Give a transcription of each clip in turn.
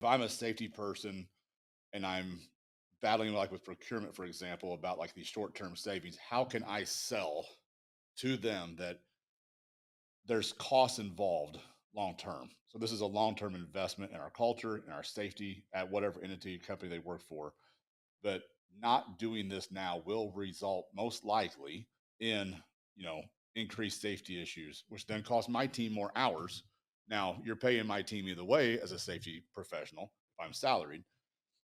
if I'm a safety person and I'm battling like with procurement, for example, about like these short-term savings, how can I sell to them that there's costs involved long term? So this is a long-term investment in our culture and our safety at whatever entity company they work for. But not doing this now will result most likely in, you know, increased safety issues, which then cost my team more hours. Now you're paying my team either way as a safety professional if I'm salaried,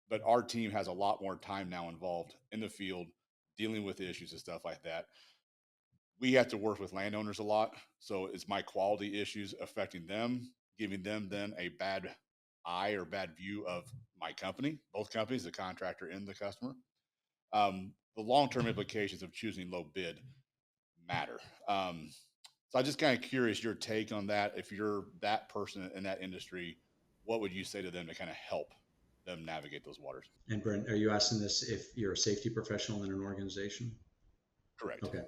but our team has a lot more time now involved in the field dealing with issues and stuff like that. We have to work with landowners a lot. So is my quality issues affecting them, giving them then a bad eye or bad view of my company, both companies, the contractor and the customer? The long-term implications of choosing low bid matter. So I'm just kind of curious your take on that. If you're that person in that industry, what would you say to them to kind of help them navigate those waters? And Brent, are you asking this if you're a safety professional in an organization? Correct. Okay.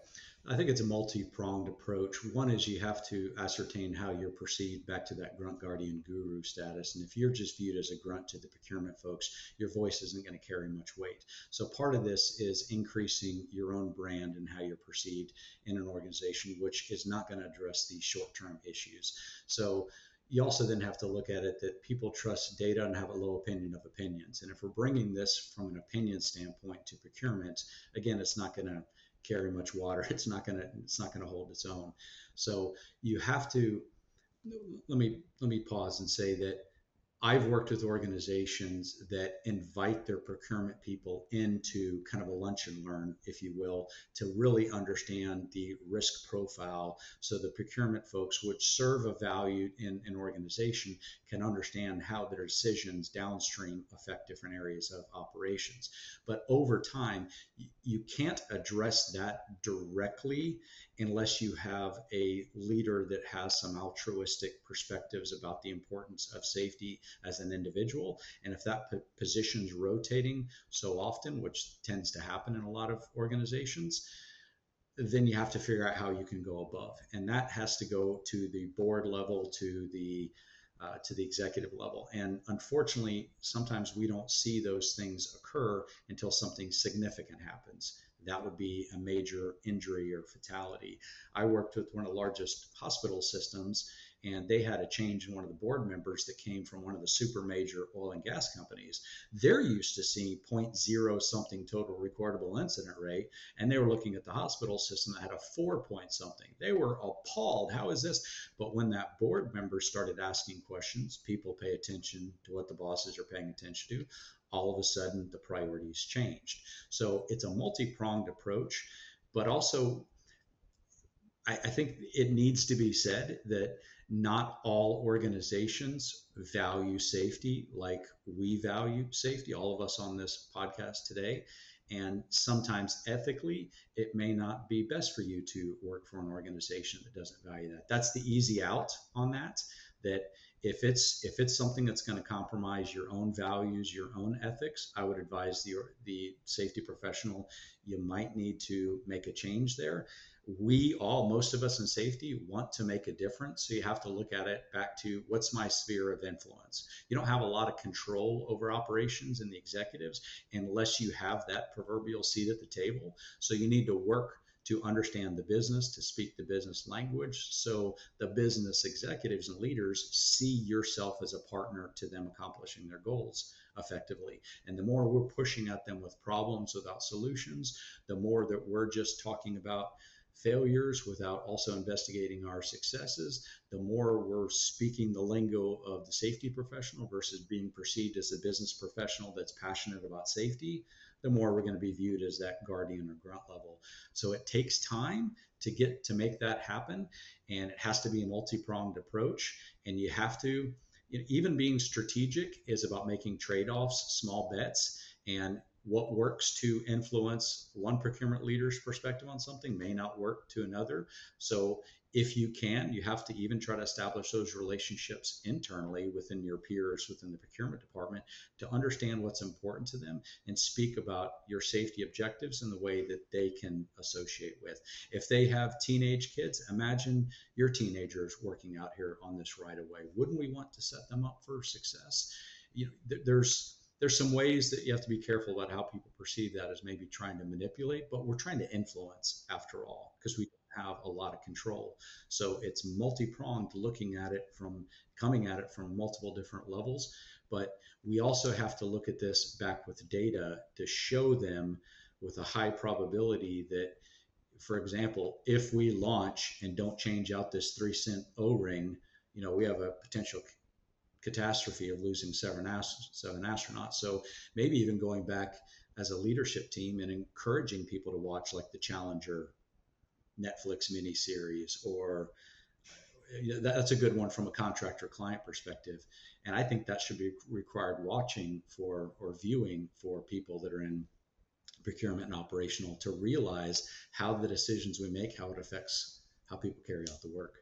I think it's a multi-pronged approach. One is you have to ascertain how you're perceived, back to that grunt guardian guru status. And if you're just viewed as a grunt to the procurement folks, your voice isn't going to carry much weight. So part of this is increasing your own brand and how you're perceived in an organization, which is not going to address these short-term issues. So you also then have to look at it that people trust data and have a low opinion of opinions. And if we're bringing this from an opinion standpoint to procurement, again, it's not going to carry much water. It's not going to hold its own. So you have to, let me pause and say that I've worked with organizations that invite their procurement people into kind of a lunch and learn, if you will, to really understand the risk profile so the procurement folks, which serve a value in an organization, can understand how their decisions downstream affect different areas of operations. But over time, you can't address that directly unless you have a leader that has some altruistic perspectives about the importance of safety as an individual. And if that position's rotating so often, which tends to happen in a lot of organizations, then you have to figure out how you can go above. And that has to go to the board level, to the executive level. And unfortunately, sometimes we don't see those things occur until something significant happens. That would be a major injury or fatality. I worked with one of the largest hospital systems, and they had a change in one of the board members that came from one of the super major oil and gas companies. They're used to seeing zero point 0 something total recordable incident rate, and they were looking at the hospital system that had a 4 point something. They were appalled. How is this? But when that board member started asking questions, people pay attention to what the bosses are paying attention to. All of a sudden, the priorities changed. So it's a multi-pronged approach, but also I think it needs to be said that not all organizations value safety like we value safety, all of us on this podcast today. And sometimes ethically, it may not be best for you to work for an organization that doesn't value that. That's the easy out on that. That if it's something that's going to compromise your own values, your own ethics, I would advise the safety professional, you might need to make a change there. Most of us in safety want to make a difference. So you have to look at it back to, what's my sphere of influence? You don't have a lot of control over operations and the executives unless you have that proverbial seat at the table. So you need to work to understand the business, to speak the business language. So the business executives and leaders see yourself as a partner to them accomplishing their goals effectively. And the more we're pushing at them with problems without solutions, the more that we're just talking about failures without also investigating our successes, the more we're speaking the lingo of the safety professional versus being perceived as a business professional that's passionate about safety, the more we're going to be viewed as that guardian or grunt level. So it takes time to make that happen, and it has to be a multi-pronged approach. And you have to, even being strategic is about making trade-offs, small bets, and what works to influence one procurement leader's perspective on something may not work to another. So if you can, you have to even try to establish those relationships internally within your peers, within the procurement department, to understand what's important to them and speak about your safety objectives in the way that they can associate with. If they have teenage kids, imagine your teenagers working out here on this right of way. Wouldn't we want to set them up for success? there's some ways that you have to be careful about how people perceive that as maybe trying to manipulate, but we're trying to influence after all, because we have a lot of control. So it's multi-pronged, looking at it from coming at it from multiple different levels. But we also have to look at this back with data to show them with a high probability that, for example, if we launch and don't change out this 3-cent O-ring, we have a potential catastrophe of losing seven astronauts. So maybe even going back as a leadership team and encouraging people to watch like the Challenger Netflix miniseries, or that's a good one from a contractor client perspective. And I think that should be required watching for or viewing for people that are in procurement and operational, to realize how the decisions we make, how it affects how people carry out the work.